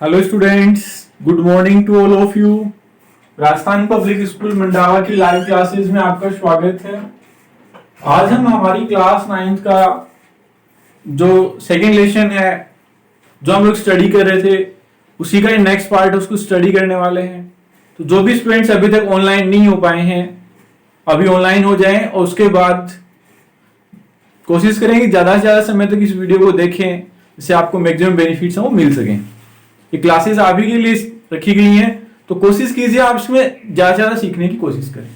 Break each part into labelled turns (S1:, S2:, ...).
S1: Hello students, good morning to all of you. Rajasthan public school Mandawa की live classes में आपका स्वागत है। आज हम हमारी क्लास 9th का जो सेकेंड लेसन है, जो हम लोग स्टडी कर रहे थे, उसी का नेक्स्ट पार्ट उसको स्टडी करने वाले हैं। तो जो भी स्टूडेंट्स अभी तक ऑनलाइन नहीं हो पाए हैं, अभी ऑनलाइन हो जाएं और उसके बाद कोशिश करें कि ज्यादा से ज्यादा समय तक इस वीडियो को देखें, जिससे आपको मैक्सिमम बेनिफिट्स वो मिल सकें। ये क्लासेस आप ही के लिए रखी गई हैं, तो कोशिश कीजिए आप इसमें ज्यादा से ज्यादा सीखने की कोशिश करें।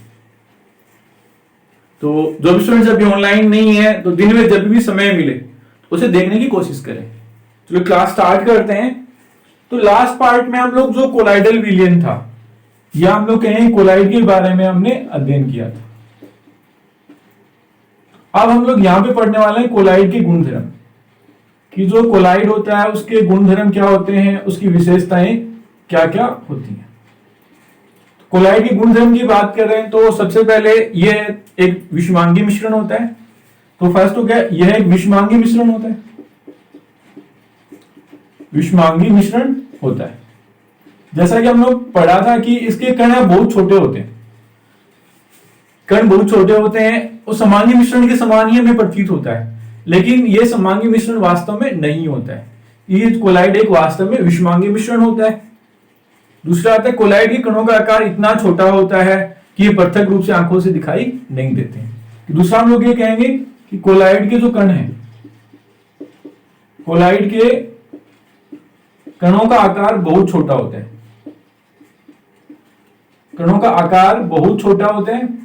S1: तो जो भी स्टूडेंट्स अभी ऑनलाइन नहीं है, तो दिन में जब भी समय मिले तो उसे देखने की कोशिश करें। चलो क्लास स्टार्ट करते हैं। तो लास्ट पार्ट में हम लोग जो कोलाइडल विलयन था, या हम लोग कहें कोलाइड के बारे में हमने अध्ययन किया था। अब हम लोग यहां पे पढ़ने वाले हैं कोलाइड के गुणधर्म, कि जो कोलाइड होता है उसके गुणधर्म क्या होते हैं, उसकी विशेषताएं क्या क्या होती हैं। कोलाइड के गुणधर्म की बात कर रहे हैं तो सबसे पहले यह एक विषमांगी मिश्रण होता है। तो फर्स्ट तो क्या, यह एक विषमांगी मिश्रण होता है। विषमांगी मिश्रण होता है, जैसा कि हम लोग पढ़ा था कि इसके कण बहुत छोटे होते हैं। कण बहुत छोटे होते हैं और समांगी मिश्रण के समान ही हमें प्रतीत होता है, लेकिन यह समांगी मिश्रण वास्तव में नहीं होता है। ये कोलाइड एक वास्तव में विषमांगी मिश्रण होता है। दूसरा आता है, कोलाइड के कणों का आकार इतना छोटा होता है कि ये पृथक रूप से आंखों से दिखाई नहीं देते हैं। दूसरा हम लोग ये कहेंगे कि कोलाइड के जो कण हैं, कोलाइड के कणों का आकार बहुत छोटा होता है। कणों का आकार बहुत छोटा होता है।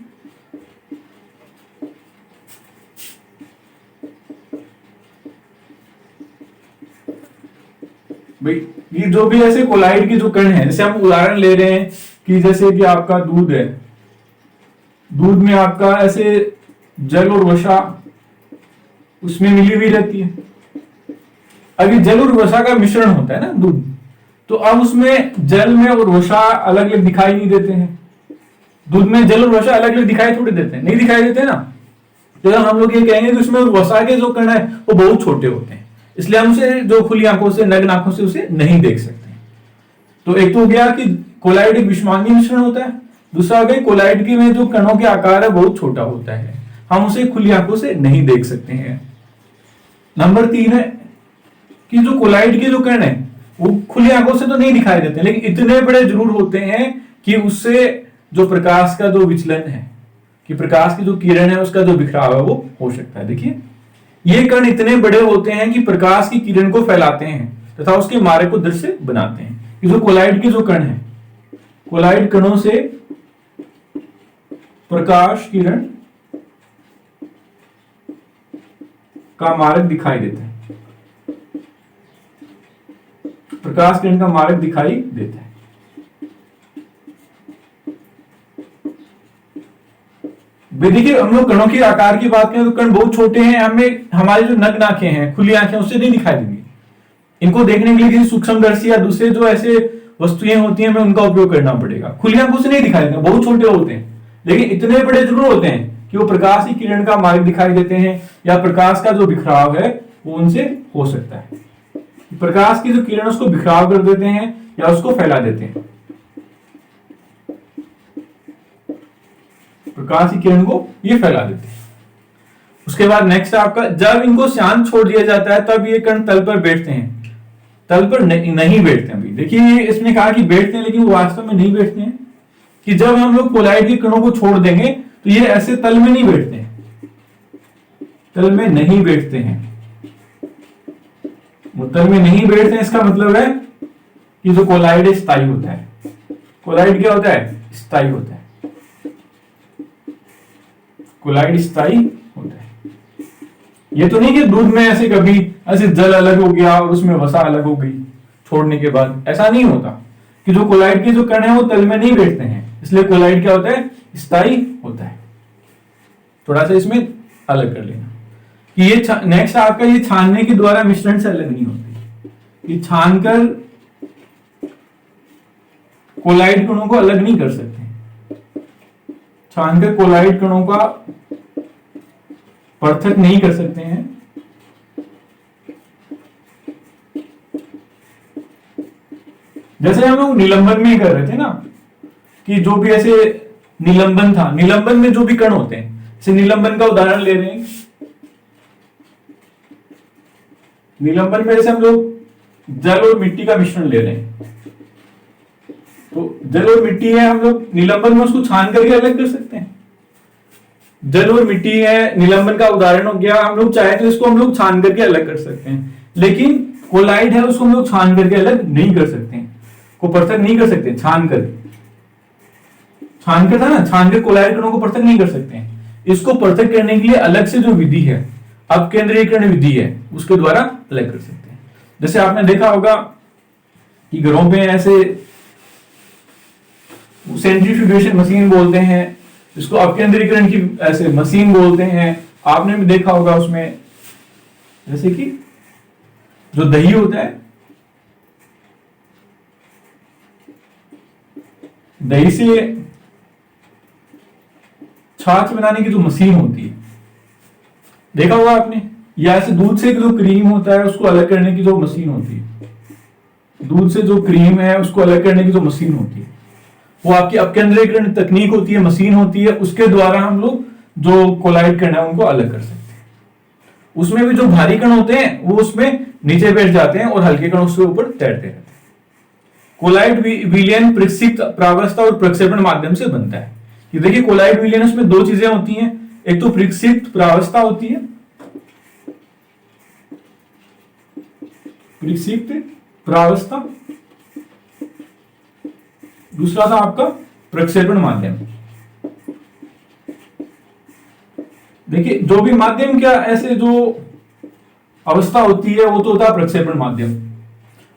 S1: भाई ये जो भी ऐसे कोलाइड के जो कण हैं, जैसे हम उदाहरण ले रहे हैं कि जैसे कि आपका दूध है, दूध में आपका ऐसे जल और वसा उसमें मिली हुई रहती है। अभी जल और वसा का मिश्रण होता है ना दूध, तो अब उसमें जल में और वसा अलग अलग दिखाई नहीं देते हैं। दूध में जल और वसा अलग अलग दिखाई थोड़ी देते हैं, नहीं दिखाई देते ना। तो हम लोग ये कहेंगे कि उसमें वसा के जो कण है वो बहुत छोटे होते हैं, इसलिए हम उसे जो खुली आंखों से, नग्न आंखों से उसे नहीं देख सकते। तो एक तो हो गया कि कोलाइड एक विषमांगी मिश्रण होता है। दूसरा हो गया कोलाइड के में जो कणों के आकार है बहुत छोटा होता है, हम उसे खुली आंखों से नहीं देख सकते हैं। नंबर 3 है कि जो कोलाइड के जो कण है वो खुली आंखों से तो नहीं दिखाई देते, लेकिन इतने बड़े जरूर होते हैं कि उससे जो प्रकाश का जो विचलन है, कि प्रकाश की जो किरण है उसका जो बिखराव है वो हो सकता है। देखिए ये कण इतने बड़े होते हैं कि प्रकाश की किरण को फैलाते हैं तथा उसके मार्ग को दृश्य बनाते हैं। कि जो कोलाइड के जो कण है, कोलाइड कणों से प्रकाश किरण का मार्ग दिखाई देता है, प्रकाश किरण का मार्ग दिखाई देता है। देखिए हम लोग कणों के आकार की बात करें तो कण बहुत छोटे हैं, हमें हमारी जो नग्न आंखें हैं, खुली आंखें, उससे नहीं दिखाई देंगी। इनको देखने के लिए किसी सूक्ष्मदर्शी या दूसरे जो ऐसे वस्तुएं होती हैं, हमें उनका उपयोग करना पड़ेगा। खुली आंखों से नहीं दिखाई देते, बहुत छोटे होते हैं, लेकिन इतने बड़े जरूर होते हैं कि वो प्रकाश की किरण का मार्ग दिखाई देते हैं, या प्रकाश का जो बिखराव है वो उनसे हो सकता है। प्रकाश की जो किरण उसको बिखराव कर देते हैं या उसको फैला देते हैं, प्रकाश की किरण को ये फैला देते हैं। उसके बाद नेक्स्ट आपका, जब इनको शांत छोड़ दिया जाता है तब ये कण तल पर बैठते हैं। तल पर नहीं बैठते हैं। देखिए इसने कहा कि बैठते हैं, लेकिन वो वास्तव में नहीं बैठते हैं। कि जब हम लोग कोलाइड के कणों को छोड़ देंगे तो ये ऐसे तल में नहीं बैठते हैं, तल में नहीं बैठते हैं। वो तल में नहीं बैठते हैं, इसका मतलब है कि जो कोलाइड स्थायी होता है। कोलाइड क्या होता है? स्थायी होता है। कोलाइड स्थायी होता है। ये तो नहीं कि दूध में ऐसे कभी ऐसे जल अलग हो गया और उसमें वसा अलग हो गई छोड़ने के बाद, ऐसा नहीं होता। कि जो कोलाइड के जो कण है वो तल में नहीं बैठते हैं, इसलिए कोलाइड क्या होता है? स्थायी होता है। थोड़ा सा इसमें अलग कर लेना कि ये नेक्स्ट आपका, ये छानने के द्वारा मिश्रण से अलग नहीं होती। ये छानकर कोलाइड कणों को अलग नहीं कर सकते। छानकर कोलाइड कणों का पृथक नहीं कर सकते हैं। जैसे हम लोग निलंबन में ही कर रहे थे ना, कि जो भी ऐसे निलंबन था, निलंबन में जो भी कण होते हैं, जैसे निलंबन का उदाहरण ले रहे हैं, निलंबन में जैसे हम लोग जल और मिट्टी का मिश्रण ले रहे हैं, तो जल और मिट्टी है, हम लोग निलंबन में उसको छान करके अलग कर सकते हैं। जल और मिट्टी है, निलंबन का उदाहरण हो गया, हम लोग चाहे तो इसको हम लोग छान करके अलग कर सकते हैं, लेकिन कोलाइड है उसको हम लोग छान करके अलग नहीं कर सकते हैं, को पृथक नहीं कर सकते छान कर था ना, छान कर कोलाइड कणों को पृथक नहीं कर सकते हैं। इसको पृथक करने के लिए अलग से जो विधि है, अपकेंद्रीकरण विधि है, उसके द्वारा अलग कर सकते हैं। जैसे आपने देखा होगा कि घरों पे ऐसे सेंट्रीफ्यूगेशन मशीन बोलते हैं, इसको अपकेंद्रीकरण की ऐसे मशीन बोलते हैं। आपने भी देखा होगा उसमें जैसे कि जो दही होता है, दही से छाछ बनाने की जो मशीन होती है, देखा होगा आपने, या ऐसे दूध से जो क्रीम होता है उसको अलग करने की जो मशीन होती है, दूध से जो क्रीम है उसको अलग करने की जो मशीन होती है, वो आपकी अपकेंद्रीकरण तकनीक होती है, मशीन होती है, उसके द्वारा हम लोग जो कोलाइड कण है उनको अलग कर सकते हैं। उसमें भी जो भारी कण होते हैं वो उसमें नीचे बैठ जाते हैं और हल्के कण उसके ऊपर तैरते रहते हैं। कोलाइड विलयन प्रक्षिप्त प्रावस्था और प्रक्षेपण माध्यम से बनता है। ये देखिए कोलाइड विलयन, उसमें दो चीजें होती हैं, एक तो प्रक्षिप्त प्रावस्था होती है, प्रक्षिप्त प्रावस्था, दूसरा था आपका प्रक्षेपण माध्यम। देखिए जो भी माध्यम क्या ऐसे जो अवस्था होती है वो तो होता है प्रक्षेपण माध्यम,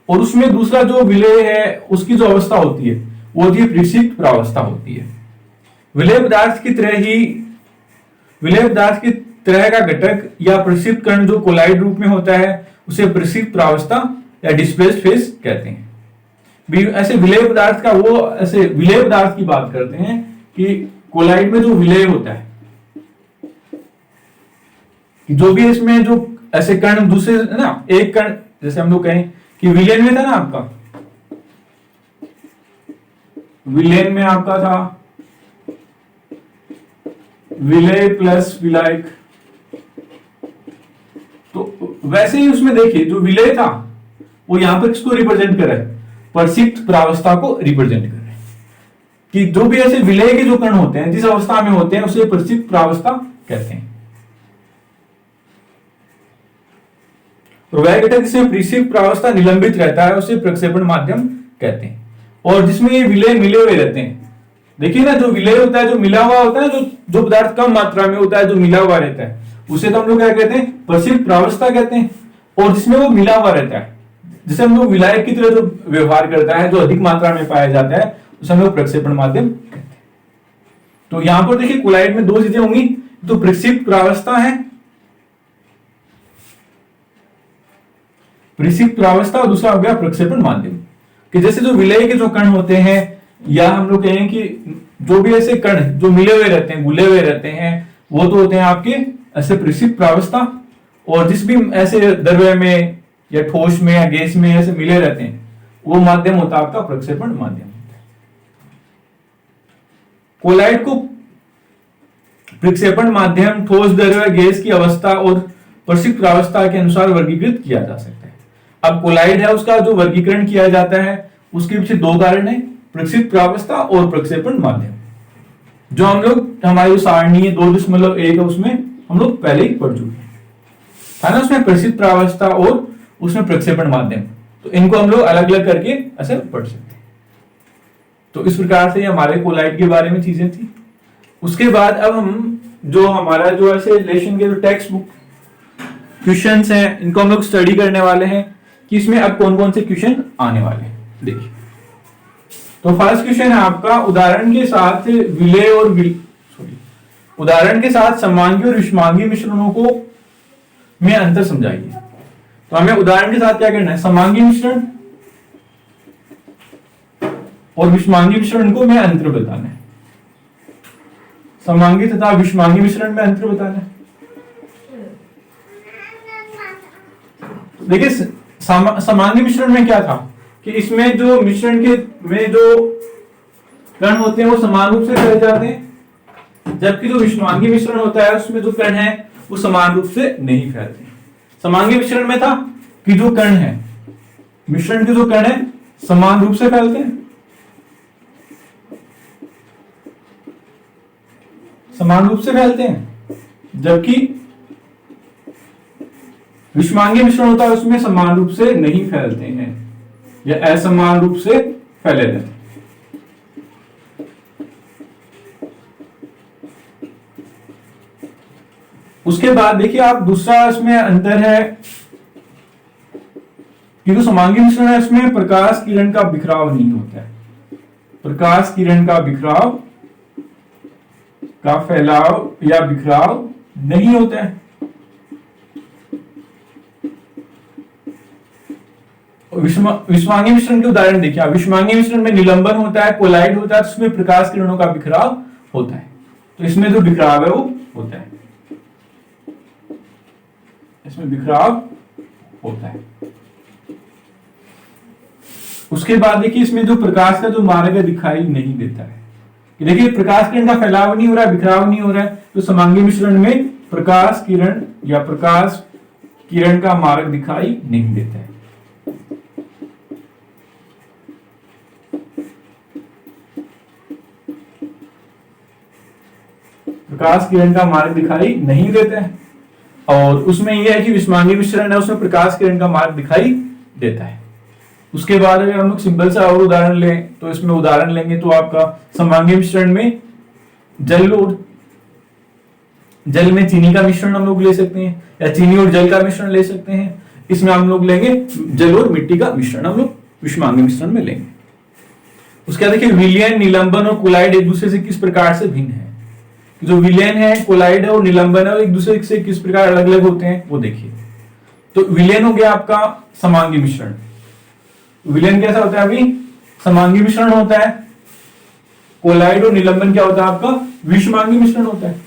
S1: और उसमें दूसरा जो विलय है उसकी जो अवस्था होती है वो होती है प्रक्षिप्त प्रावस्था होती है। विलय पदार्थ की तरह का घटक या प्रक्षिप्त कण जो कोलाइड रूप में होता है उसे प्रक्षिप्त प्रावस्था या डिस्प्लेस्ड फेज कहते हैं। ऐसे विलय पदार्थ का, वो ऐसे विलय पदार्थ की बात करते हैं कि कोलाइड में जो विलय होता है, कि जो भी इसमें जो ऐसे कण दूसरे ना, एक कण जैसे हम लोग कहें कि विलयन में था ना आपका, विलयन में आपका था विलय प्लस विलायक, तो वैसे ही उसमें देखिए जो विलय था वो यहां पर किसको रिप्रेजेंट कर रहा है, प्रक्षिप्त प्रावस्था को रिप्रेजेंट कर रहे हैं। कि जो भी ऐसे विलय के जो कण होते हैं जिस अवस्था में होते हैं उसे प्रक्षिप्त प्रावस्था कहते हैं। और वह घटक जिसमें प्रक्षिप्त प्रावस्था निलंबित रहता है उसे प्रक्षेपण माध्यम कहते हैं। और जिसमें ये विलय मिले हुए रहते हैं, देखिए ना, जो विलय होता है, जो मिला हुआ होता है, जो पदार्थ कम मात्रा में होता है, जो मिला हुआ रहता है, उसे तो हम लोग क्या कहते हैं, प्रक्षिप्त प्रावस्था कहते हैं। और जिसमें वो मिला हुआ रहता है, जिसे हम लोग विलायक की तरह जो व्यवहार करता है, जो अधिक मात्रा में पाया जाता है, उसे हम लोग प्रक्षेपण माध्यम कहते हैं। तो यहां पर देखिए कोलाइड में दो चीजें होंगी, तो प्रक्षिप्त प्रावस्था है, प्रक्षिप्त प्रावस्था, और दूसरा हो गया प्रक्षेपण माध्यम। कि जैसे जो विलय के जो कण होते हैं, या हम लोग कहें कि जो भी ऐसे कण जो मिले हुए रहते हैं, घुले हुए रहते हैं, वो तो होते हैं आपके ऐसे प्रक्षिप्त प्रावस्था। और जिस भी ऐसे द्रव्य में या ठोस में या गैस में ऐसे मिले रहते हैं, वो माध्यम होता है आपका प्रक्षेपण माध्यम। कोलाइड को प्रक्षेपण माध्यम, ठोस, द्रव्य, गैस की अवस्था और प्रक्षिप्त प्रावस्था के अनुसार वर्गीकृत किया जा सकता है। अब कोलाइड है, उसका जो वर्गीकरण किया जाता है उसके पीछे दो कारण है, प्रक्षिप्त प्रावस्था और प्रक्षेपण माध्यम। जो हम लोग हमारी सारणी है 2.1 है, उसमें हम लोग पहले ही पढ़ चुके है ना, उसमें प्रक्षिप्त प्रावस्था और उसमें प्रक्षेपण माध्यम। तो इनको हम लोग अलग अलग करके ऐसे पढ़ सकते हैं। तो इस प्रकार से हमारे कोलाइड के बारे में चीजें थी। उसके बाद अब हम जो हमारा जो ऐसे रिलेशन के जो टेक्स्ट बुक क्वेश्चंस हैं, इनको हम लोग स्टडी करने वाले हैं कि इसमें अब कौन कौन से क्वेश्चन आने वाले हैं। देखिए, तो फर्स्ट क्वेश्चन है आपका, उदाहरण के साथ विलय और उदाहरण के साथ समांगी और विषमांगी मिश्रणों को में अंतर समझाइए। तो हमें उदाहरण के साथ क्या करना है, समांगी मिश्रण और विषमांगी मिश्रण को में अंतर बताना है। समांगी तथा विषमांगी मिश्रण में अंतर बताना है। देखिए समांगी मिश्रण में क्या था, कि इसमें जो मिश्रण के में जो कण होते हैं वो समान रूप से फैल जाते हैं, जबकि जो विषमांगी मिश्रण होता है उसमें जो कण है वो समान रूप से नहीं फैलते। समांगी मिश्रण में था कि जो कण है, मिश्रण के जो कण है समान रूप से फैलते हैं, समान रूप से फैलते हैं, जबकि विषमांगी मिश्रण होता है उसमें समान रूप से नहीं फैलते हैं या असमान रूप से फैले रहते हैं। उसके बाद देखिए आप दूसरा इसमें अंतर है कि जो समांगी मिश्रण है उसमें प्रकाश किरण का बिखराव नहीं होता है, प्रकाश किरण का बिखराव का फैलाव या बिखराव नहीं होता है। विषमांगी मिश्रण के उदाहरण देखिए, विषमांगी मिश्रण में निलंबन होता है, कोलाइड होता है, उसमें प्रकाश किरणों का बिखराव होता है, तो इसमें जो बिखराव है वो होता है, इसमें बिखराव होता है। उसके बाद देखिए इसमें जो प्रकाश का जो मार्ग है दिखाई नहीं देता है, कि देखिए प्रकाश किरण का फैलाव नहीं हो रहा है, बिखराव नहीं हो रहा है, तो समांगी मिश्रण में प्रकाश किरण या प्रकाश किरण का मार्ग दिखाई नहीं देता है। प्रकाश किरण का मार्ग दिखाई नहीं देता है, और उसमें यह है कि विषमांगी मिश्रण है उसमें प्रकाश किरण का मार्ग दिखाई देता है। उसके बाद अगर हम लोग सिंपल सा और उदाहरण लें तो इसमें उदाहरण लेंगे तो आपका समांगी मिश्रण में जल और जल में चीनी का मिश्रण हम लोग ले सकते हैं, या चीनी और जल का मिश्रण ले सकते हैं। इसमें हम लोग लेंगे जल और मिट्टी का मिश्रण, हम लोग विषमांगी मिश्रण में लेंगे। उसके बाद देखिए विलयन, निलंबन और कोलाइड एक दूसरे से किस प्रकार से भिन्न है। जो विलयन है, कोलाइड है और निलंबन है, एक दूसरे से किस प्रकार अलग अलग होते हैं वो देखिए। तो विलयन हो गया आपका समांगी मिश्रण। विलयन कैसा होता है, अभी समांगी मिश्रण होता है। कोलाइड और निलंबन क्या होता है आपका, विषमांगी मिश्रण होता है।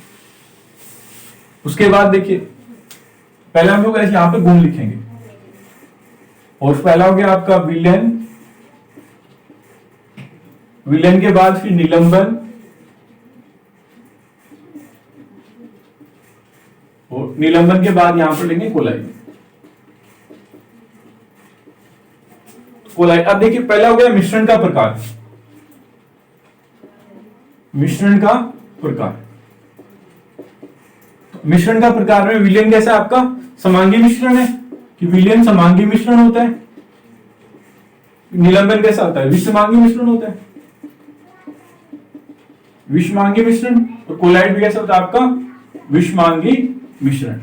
S1: उसके बाद देखिए पहले हम लोग ऐसे यहां पे गुण लिखेंगे, और पहला हो गया आपका विलयन, विलयन के बाद फिर निलंबन, और निलंबन के बाद यहां पर लेंगे कोलाइड। कोलाइड, अब देखिए पहला हो गया मिश्रण का प्रकार, मिश्रण का प्रकार। मिश्रण का प्रकार में विलयन कैसा आपका समांगी मिश्रण है, कि विलयन समांगी मिश्रण होता है। निलंबन कैसा होता है, विषमांगी मिश्रण होता है, विषमांगी मिश्रण। और कोलाइड भी कैसा होता है आपका विषमांगी मिश्रण।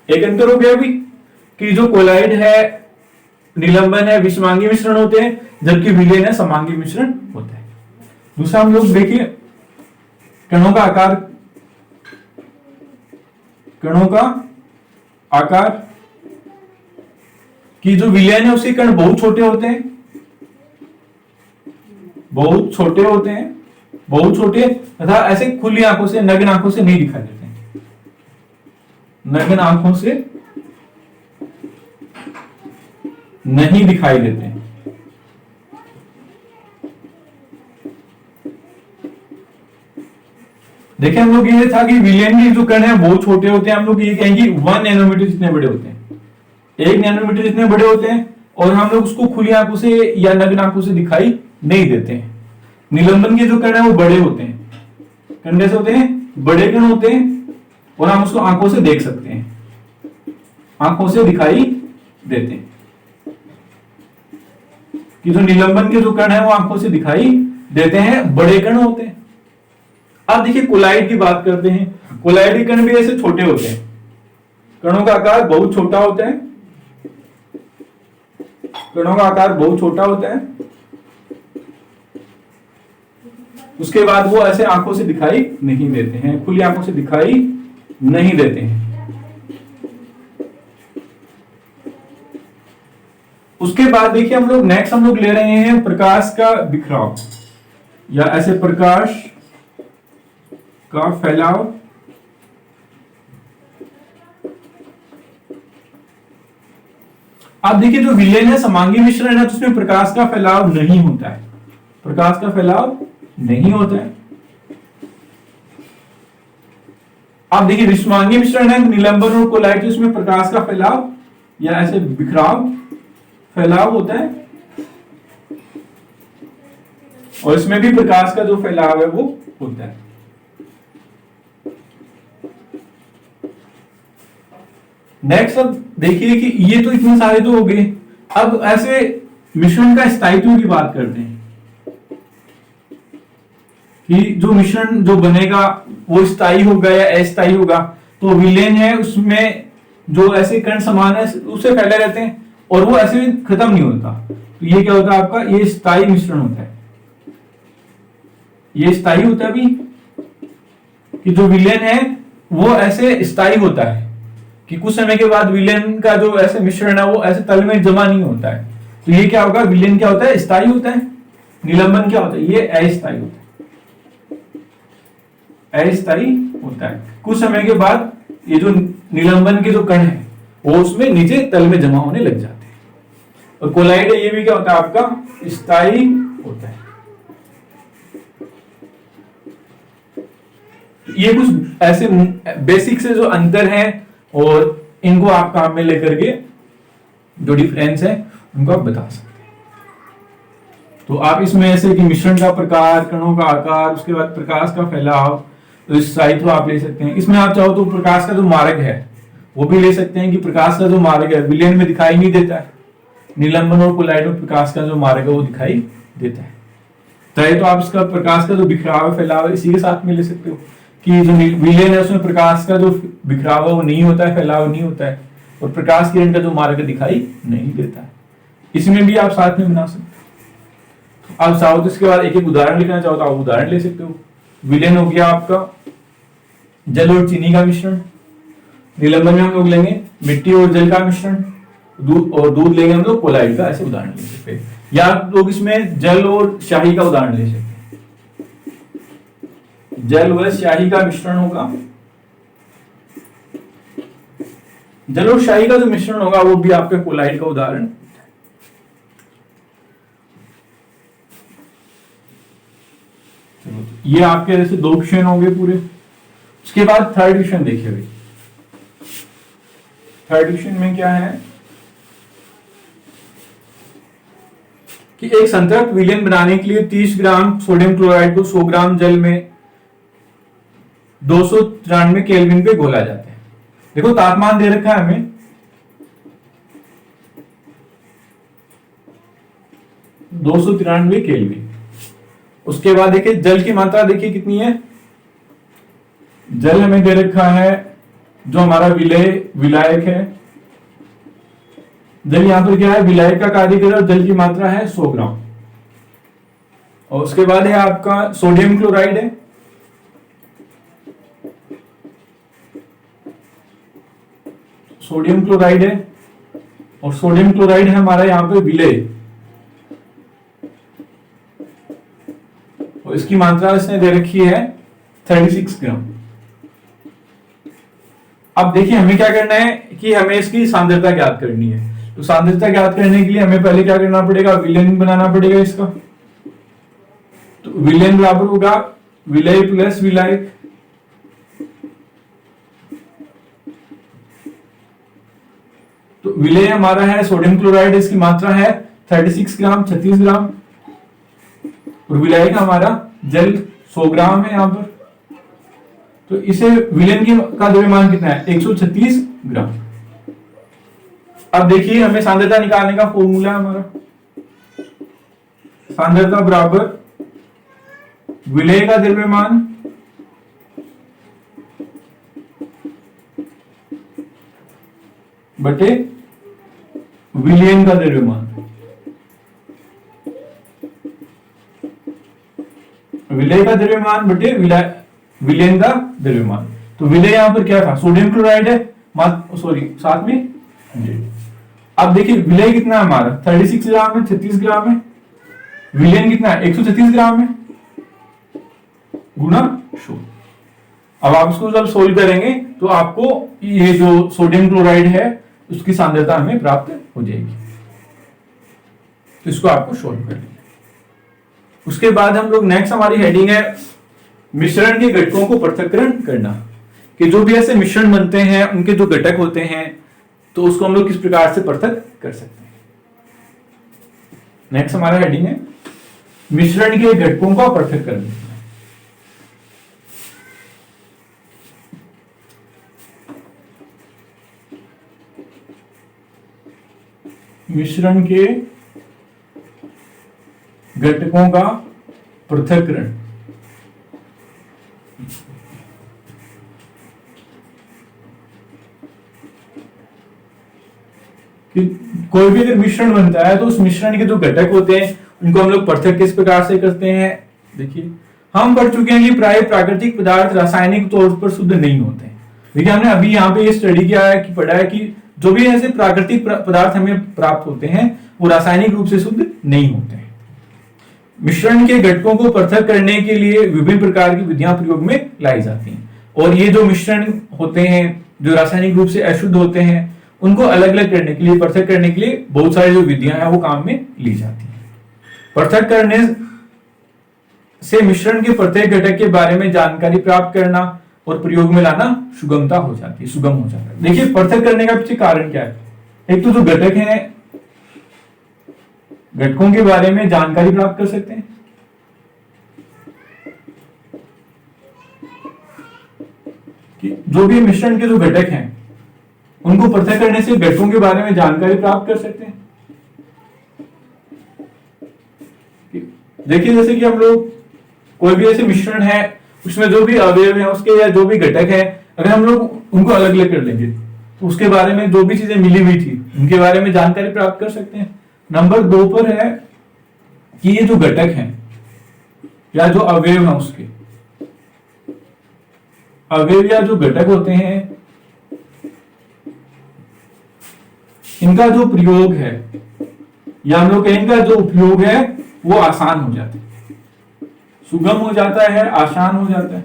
S1: एक अंतर हो गया अभी कि जो कोलाइड है, निलंबन है, विषमांगी मिश्रण होते हैं, जबकि विलयन है समांगी मिश्रण होता है। दूसरा हम लोग देखिए कणों का आकार, कणों का आकार, कि जो विलयन है उसके कण बहुत छोटे होते हैं, बहुत छोटे होते हैं, बहुत छोटे, तथा ऐसे खुली आंखों से, नग्न आंखों से नहीं दिखाई देते हैं, नग्न आंखों से नहीं दिखाई देते हैं। देखिए हम लोग ये था कि विलयन के जो कण है बहुत छोटे होते हैं, हम लोग ये कहेंगे 1 नैनोमीटर जितने बड़े होते हैं, 1 नैनोमीटर जितने बड़े होते हैं, और हम लोग उसको खुली आंखों से या नग्न आंखों से दिखाई नहीं देते हैं। निलंबन के जो कण है वो बड़े होते हैं, कण कैसे होते हैं, बड़े कण होते हैं, और हम उसको आंखों से देख सकते हैं, आंखों से दिखाई देते हैं। कि जो निलंबन के जो कण है वो आंखों से दिखाई देते हैं, बड़े कण होते हैं। अब देखिए कोलाइड की बात करते हैं। कोलाइड के कण भी ऐसे छोटे होते हैं, कणों का आकार बहुत छोटा होता है, कणों का आकार बहुत छोटा होता है। उसके बाद वो ऐसे आंखों से दिखाई नहीं देते हैं, खुली आंखों से दिखाई नहीं देते हैं। उसके बाद देखिए हम लोग नेक्स्ट हम लोग ले रहे हैं प्रकाश का बिखराव, या ऐसे प्रकाश का फैलाव। आप देखिए जो विलेन है समांगी मिश्रण है तो उसमें प्रकाश का फैलाव नहीं होता है, प्रकाश का फैलाव नहीं होता है। आप देखिए विषमांगी मिश्रण है निलंबन और कोलाइट, उसमें प्रकाश का फैलाव या ऐसे बिखराव फैलाव होता है, और इसमें भी प्रकाश का जो फैलाव है वो होता है। नेक्स्ट अब देखिए कि ये तो इतने सारे तो हो गए, अब ऐसे मिश्रण का स्थायित्व की बात करते हैं कि जो मिश्रण जो बनेगा वो स्थायी होगा या अस्थायी होगा। तो विलेन है उसमें जो ऐसे कण समान है उससे फैले रहते हैं और वो ऐसे खत्म नहीं होता, तो ये क्या होता है आपका, ये स्थायी मिश्रण होता है। ये स्थायी होता है भी कि जो विलेन है वो ऐसे स्थायी होता है कि कुछ समय के बाद विलेन का जो ऐसे मिश्रण है वो ऐसे तल में जमा नहीं होता है। तो ये क्या होगा, विलेन क्या होता है, स्थायी होता है। निलंबन क्या होता है, ये अस्थायी होता है, अस्थायी होता है। कुछ समय के बाद ये जो निलंबन के जो कण है वो उसमें नीचे तल में जमा होने लग जाते हैं। और कोलाइड है ये भी क्या होता है आपका, स्थायी होता है। ये कुछ ऐसे बेसिक से जो अंतर है और इनको आप काम में लेकर के जो डिफरेंस है उनको आप बता सकते हैं। तो आप इसमें ऐसे कि मिश्रण का प्रकार, कणों का आकार, उसके बाद प्रकाश का फैलाव, तो इस स्थायित्व आप ले सकते हैं। इसमें आप चाहो तो प्रकाश का जो मार्ग है वो भी ले सकते हैं कि प्रकाश का जो मार्ग है विलेन में दिखाई नहीं देता है, निलंबन और कोलाइड में प्रकाश का जो मार्ग है वो दिखाई देता है। चाहे तो आप इसका प्रकाश का जो बिखराव है, फैलाव है, इसी के साथ में ले सकते हो कि जो विलेन है उसमें प्रकाश का जो बिखराव है वो नहीं होता है, फैलाव नहीं होता है, और प्रकाश किरण का जो मार्ग दिखाई नहीं देता है। इसमें भी आप साथ में बना सकते हो। आप चाहो तो इसके बाद एक एक उदाहरण लिखना चाहो तो आप उदाहरण ले सकते हो। विलेन हो गया आपका जल और चीनी का मिश्रण, निलंबन में हम लोग लेंगे मिट्टी और जल का मिश्रण, दूध लेंगे हम लोग कोलाइड का, ऐसे उदाहरण ले सकते हैं। या लोग इसमें जल और शाही का उदाहरण ले सकते हैं। जल व शाही का मिश्रण होगा, जल और शाही का जो मिश्रण होगा वो भी आपके कोलाइड का उदाहरण। ये आपके जैसे दो क्वेश्चन हो गए पूरे। उसके बाद थर्ड क्वेश्चन देखिए भाई। थर्ड क्वेश्चन में क्या है कि एक संतृप्त विलेन बनाने के लिए 30 ग्राम सोडियम क्लोराइड को 100 ग्राम जल में 293 केल्विन पे घोला जाता है। देखो तापमान दे रखा है हमें 293 केल्विन। उसके बाद देखिए जल की मात्रा देखिए कितनी है। जल हमें दे रखा है जो हमारा विलायक है, जल यहां पर क्या है, विलायक का कार्य कर रहा है, जल की मात्रा है 100 ग्राम। और उसके बाद है आपका सोडियम क्लोराइड है, सोडियम क्लोराइड है, और सोडियम क्लोराइड है हमारा यहां पे विलेय, और इसकी मात्रा इसने दे रखी है 36 ग्राम। अब देखिए हमें क्या करना है कि हमें इसकी सांद्रता ज्ञात करनी है। तो सांद्रता ज्ञात करने के लिए हमें पहले क्या करना पड़ेगा, विलेन बनाना पड़ेगा इसका। तो विलेन बराबर होगा विलेय प्लस विलायक। तो विलेय हमारा है सोडियम क्लोराइड, इसकी मात्रा है 36 ग्राम, 36 ग्राम, और विलायक हमारा जल 100 ग्राम है यहां पर। तो इसे विलेन का द्रव्यमान कितना है, 136 ग्राम। अब देखिए हमें सांद्रता निकालने का फॉर्मूला है हमारा, सांद्रता बराबर विलेय का द्रव्यमान बटे विलेन का द्रव्यमान। विलेय का द्रव्यमान बटे विलेन का द्रव्यमान। तो विलेय यहां पर क्या था, सोडियम क्लोराइड है, सॉरी साथ में। अब देखिए विलेय कितना है हमारा, 36 ग्राम है, 36 ग्राम है। विलेन कितना है, 136 ग्राम है, गुना 100। अब आप इसको जब सोल्व करेंगे तो आपको ये जो सोडियम क्लोराइड है उसकी सांद्रता हमें प्राप्त हो जाएगी। तो इसको आपको सोल्व कर लेना। उसके बाद हम लोग नेक्स्ट हमारी हेडिंग है मिश्रण के घटकों को पृथक्करण करना, कि जो भी ऐसे मिश्रण बनते हैं उनके जो घटक होते हैं तो उसको हम लोग किस प्रकार से पृथक कर सकते हैं। नेक्स्ट हमारा हेडिंग है मिश्रण के घटकों का पृथक्करण। मिश्रण के घटकों का पृथक्करण। कि कोई भी अगर मिश्रण बनता है तो उस मिश्रण के जो घटक होते हैं उनको हम लोग पृथक किस प्रकार से करते हैं। देखिए हम पढ़ चुके हैं कि प्राय प्राकृतिक पदार्थ रासायनिक तौर पर शुद्ध नहीं होते। देखिए हमने अभी यहाँ पे ये स्टडी किया है कि पढ़ा है कि जो भी ऐसे प्राकृतिक पदार्थ हमें प्राप्त होते हैं वो रासायनिक रूप से शुद्ध नहीं होते हैं। मिश्रण के घटकों को पृथक करने के लिए विभिन्न प्रकार की विधियां प्रयोग में लाई जाती हैं, और ये जो मिश्रण होते हैं जो रासायनिक रूप से अशुद्ध होते हैं उनको अलग अलग करने के लिए, पृथक करने के लिए बहुत सारी जो विधियां हैं वो काम में ली जाती हैं। पृथक करने से मिश्रण के प्रत्येक घटक के बारे में जानकारी प्राप्त करना और प्रयोग में लाना सुगमता हो जाती है, सुगम हो जाता है। देखिए पृथक करने का पीछे कारण क्या है। एक तो जो घटक हैं घटकों के बारे में जानकारी प्राप्त कर सकते हैं, कि जो भी मिश्रण के जो घटक हैं उनको पृथक करने से घटकों के बारे में जानकारी प्राप्त कर सकते हैं। देखिए जैसे कि हम लोग कोई भी ऐसे मिश्रण है उसमें जो भी अवयव है उसके या जो भी घटक है अगर हम लोग उनको अलग अलग कर लेंगे तो उसके बारे में जो भी चीजें मिली हुई थी उनके बारे में जानकारी प्राप्त कर सकते हैं। नंबर 2 पर है कि ये जो घटक हैं या जो अवयव है उसके अवयव या जो घटक होते हैं इनका जो प्रयोग है या हम लोग इनका जो उपयोग है वो आसान हो जाता है, सुगम हो जाता है, आसान हो जाता है।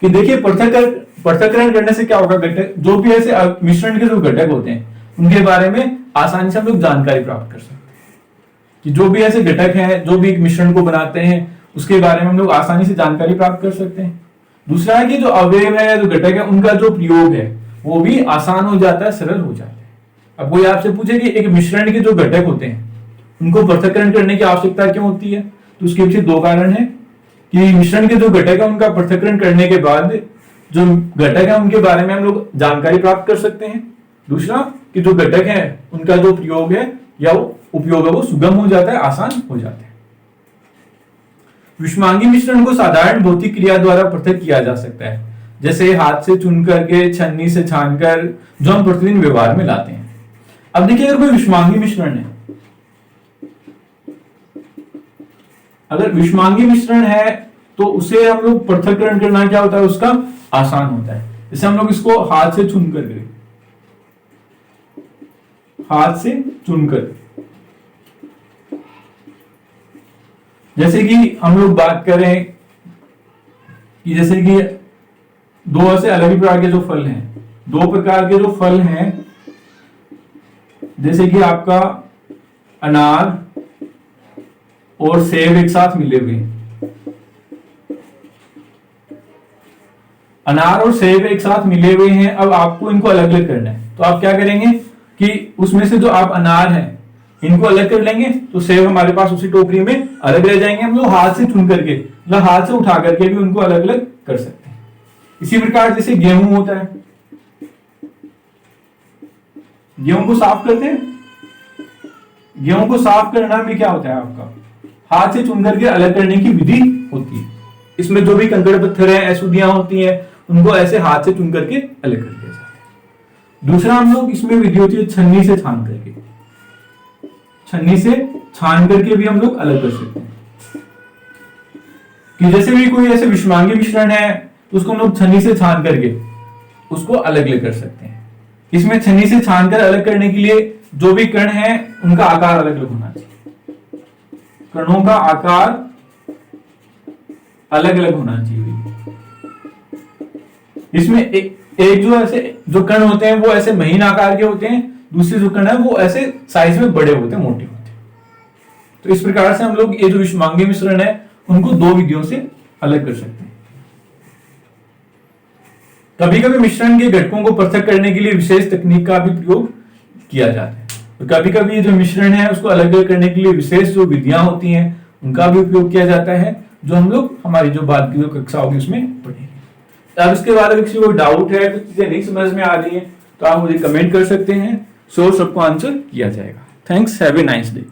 S1: कि देखिए पृथक्करण करने से क्या होगा, घटक जो भी ऐसे मिश्रण के जो घटक होते हैं उनके बारे में आसानी से हम लोग जानकारी प्राप्त कर सकते हैं। कि जो भी ऐसे घटक हैं जो भी एक मिश्रण को बनाते हैं उसके बारे में हम लोग आसानी से जानकारी प्राप्त कर सकते हैं। दूसरा है कि जो अवयव है या जो घटक है उनका जो प्रयोग है वो भी आसान हो जाता है, सरल हो जाता है। अब कोई आपसे पूछे कि एक मिश्रण के जो घटक होते हैं उनको पृथक्करण करने की आवश्यकता क्यों होती है, तो उसके पीछे 2 कारण है कि मिश्रण के जो घटक है उनका पृथक्करण करने के बाद जो घटक है उनके बारे में हम लोग जानकारी प्राप्त कर सकते हैं। दूसरा कि जो घटक है उनका जो प्रयोग है या वो उपयोग है वो सुगम हो जाता है, आसान हो जाता है। विषमांगी मिश्रण को साधारण भौतिक क्रिया द्वारा पृथक किया जा सकता है, जैसे हाथ से चुन करके, छन्नी से छानकर, जो हम प्रतिदिन व्यवहार में लाते हैं। अब देखिए अगर कोई विषमांगी मिश्रण है, अगर विषमांगी मिश्रण है तो उसे हम लोग पृथक्करण करना क्या होता है, उसका आसान होता है। जैसे हम लोग इसको हाथ से चुनकर जैसे कि हम लोग बात करें कि जैसे कि 2 ऐसे अलग ही प्रकार के जो फल हैं, 2 प्रकार के जो फल हैं, जैसे कि आपका अनार और सेब एक साथ मिले हुए हैं। अनार और सेब एक साथ मिले हुए हैं, अब आपको इनको अलग अलग करना है। तो आप क्या करेंगे कि उसमें से जो आप अनार हैं इनको अलग कर लेंगे तो सेब हमारे पास उसी टोकरी में अलग रह जाएंगे। हम लोग हाथ से चुन करके मतलब हाथ से उठा करके भी उनको अलग अलग कर सकते हैं। इसी प्रकार जैसे गेहूं होता है, गेहूं को साफ करते हैं, गेहूं को साफ करना भी क्या होता है आपका हाथ से चुन करके अलग करने की विधि होती है। इसमें जो भी कंकड़ पत्थर है, अशुद्धियां होती हैं, उनको ऐसे हाथ से चुन करके अलग कर दिया जाता है। दूसरा हम लोग इसमें विधि होती है छन्नी से छान करके, छन्नी से छान करके भी हम लोग अलग कर सकते हैं। कि जैसे भी कोई ऐसे विषमांगी मिश्रण है तो उसको हम लोग छन्नी से छान करके उसको अलग अलग कर सकते हैं। इसमें छन्नी से छान कर अलग करने के लिए जो भी कण है उनका आकार अलग अलग होना चाहिए, कणों का आकार अलग अलग होना चाहिए। इसमें एक जो ऐसे जो कण होते हैं वो ऐसे महीन आकार के होते हैं, दूसरे जो कण है वो ऐसे साइज में बड़े होते हैं, मोटे होते हैं। तो इस प्रकार से हम लोग ये जो विषमांगी मिश्रण है उनको दो विधियों से अलग कर सकते हैं। कभी कभी मिश्रण के घटकों को पृथक करने के लिए विशेष तकनीक का भी प्रयोग किया जाता है, तो कभी कभी जो मिश्रण है उसको अलग अलग करने के लिए विशेष जो विधियां होती हैं उनका भी उपयोग किया जाता है, जो हम लोग हमारी जो बाद की जो कक्षा होगी उसमें पढ़ेंगे। अब इसके बारे में किसी को डाउट है, कुछ चीजें नहीं समझ में आ रही है, तो आप मुझे कमेंट कर सकते हैं, सबको आंसर किया जाएगा। Thanks, have a nice day.